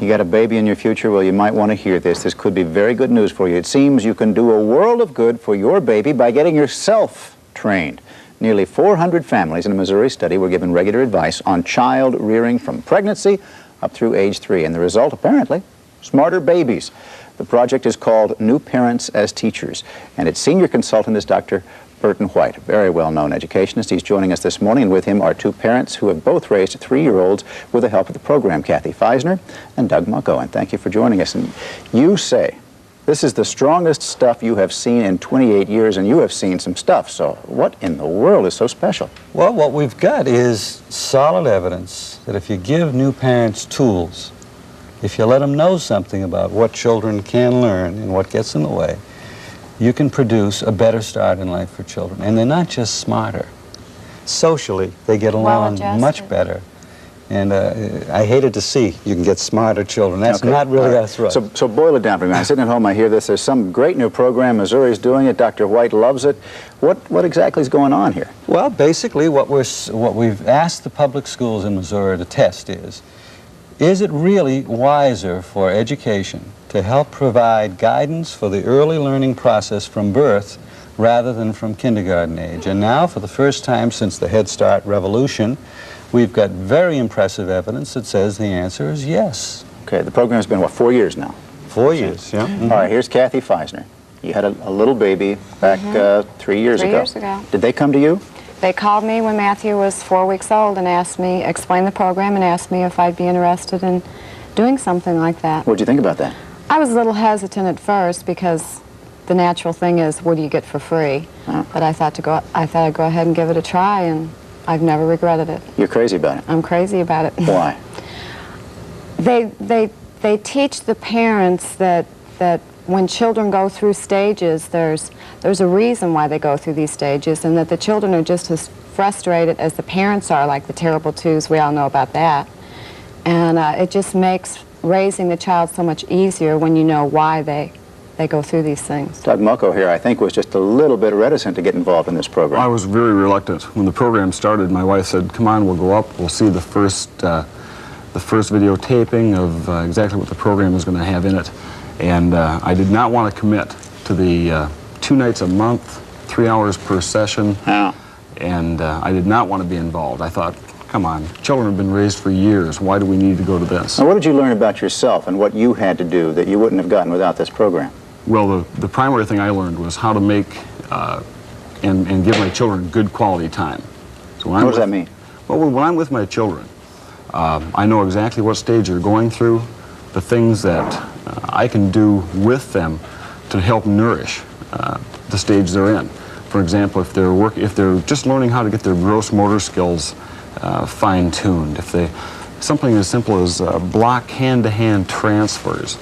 You got a baby in your future? Well, you might want to hear this. This could be very good news for you. It seems you can do a world of good for your baby by getting yourself trained. Nearly 400 families in a Missouri study were given regular advice on child rearing from pregnancy up through age 3. And the result, apparently, smarter babies. The project is called New Parents as Teachers, and its senior consultant is Dr. Burton White, a very well-known educationist. He's joining us this morning, and with him are 2 parents who have both raised 3-year-olds with the help of the program, Kathy Feisner and Doug Mucko. And thank you for joining us. And you say this is the strongest stuff you have seen in 28 years, and you have seen some stuff. So what in the world is so special? Well, what we've got is solid evidence that if you give new parents tools, if you let them know something about what children can learn and what gets in the way, you can produce a better start in life for children. And they're not just smarter. Socially, they get along much better. And I hated to see you can get smarter children. That's not really us, right? So boil it down for me. I'm sitting at home, I hear this. There's some great new program. Missouri's doing it. Dr. White loves it. What exactly is going on here? Well, basically, what we've asked the public schools in Missouri to test is it really wiser for education to help provide guidance for the early learning process from birth rather than from kindergarten age? And now, for the first time since the Head Start revolution, we've got very impressive evidence that says the answer is yes. Okay, the program's been, what, 4 years now? 4 years, yeah. All right, here's Kathy Feisner. You had a little baby back 3 years ago. 3 years ago. Did they come to you? They called me when Matthew was 4 weeks old and asked me, explained the program and asked me if I'd be interested in doing something like that. What'd you think about that? I was a little hesitant at first because the natural thing is, what do you get for free? But I thought I'd go ahead and give it a try, and I've never regretted it. You're crazy about it? I'm crazy about it. Why? They teach the parents that when children go through stages, there's a reason why they go through these stages, and that the children are just as frustrated as the parents are, like the terrible twos. We all know about that. And it just makes raising the child so much easier when you know why they go through these things. Doug Mucko here, I think, was just a little bit reticent to get involved in this program. I was very reluctant. When the program started, my wife said, come on, we'll go up, we'll see the first videotaping of exactly what the program is going to have in it. And I did not want to commit to the 2 nights a month, 3 hours per session. Yeah. And I did not want to be involved. I thought, come on, children have been raised for years. Why do we need to go to this? Now, what did you learn about yourself and what you had to do that you wouldn't have gotten without this program? Well, the primary thing I learned was how to make and give my children good quality time. So what does that mean? Well, when I'm with my children, I know exactly what stage they're going through, the things that I can do with them to help nourish the stage they're in. For example, if they're just learning how to get their gross motor skills fine-tuned, something as simple as block hand-to-hand transfers,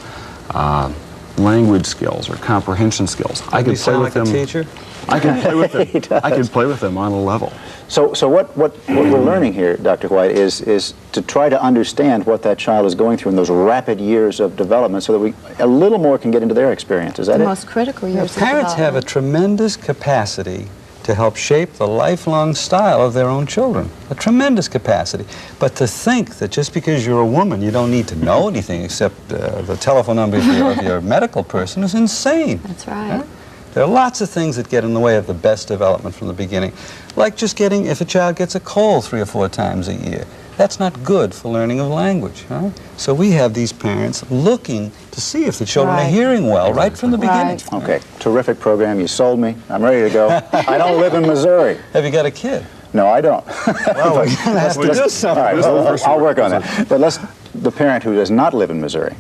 language skills or comprehension skills. I can play with them. Teacher? I can play with them. I can play with them on a level. So what we're learning here, Dr. White, is to try to understand what that child is going through in those rapid years of development, so that we a little more can get into their experience. Is that The it? most critical years of Parents have a development. tremendous capacity to help shape the lifelong style of their own children. A tremendous capacity. But to think that just because you're a woman, you don't need to know anything except the telephone number of your medical person is insane. That's right. There are lots of things that get in the way of the best development from the beginning. Like just if a child gets a cold 3 or 4 times a year. That's not good for learning of language. Right? So we have these parents looking to see if the children are hearing well right from the beginning. Okay, terrific program. You sold me. I'm ready to go. I don't live in Missouri. Have you got a kid? No, I don't. Well, we're going to have to do something. All right, well, I'll work on that. But the parent who does not live in Missouri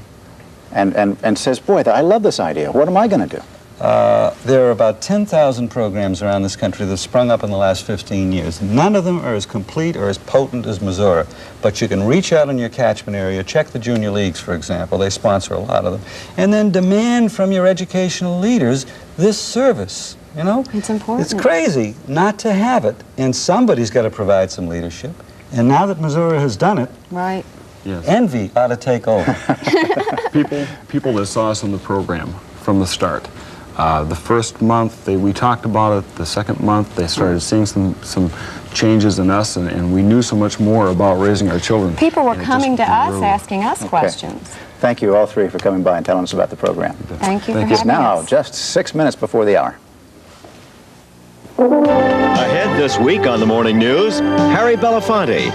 and says, boy, I love this idea. What am I going to do? There are about 10,000 programs around this country that have sprung up in the last 15 years. None of them are as complete or as potent as Missouri. But you can reach out in your catchment area, check the junior leagues, for example. They sponsor a lot of them. And then demand from your educational leaders this service. You know? It's important. It's crazy not to have it. And somebody's got to provide some leadership. And now that Missouri has done it, Right. Yes. envy ought to take over. People that saw us in the program from the start. The first month, we talked about it. The second month, they started seeing some changes in us, and we knew so much more about raising our children. People were And it coming to just us grew. asking us questions. Thank you all three for coming by and telling us about the program. Thank you for It's having now us. just 6 minutes before the hour. Ahead this week on the Morning News, Harry Belafonte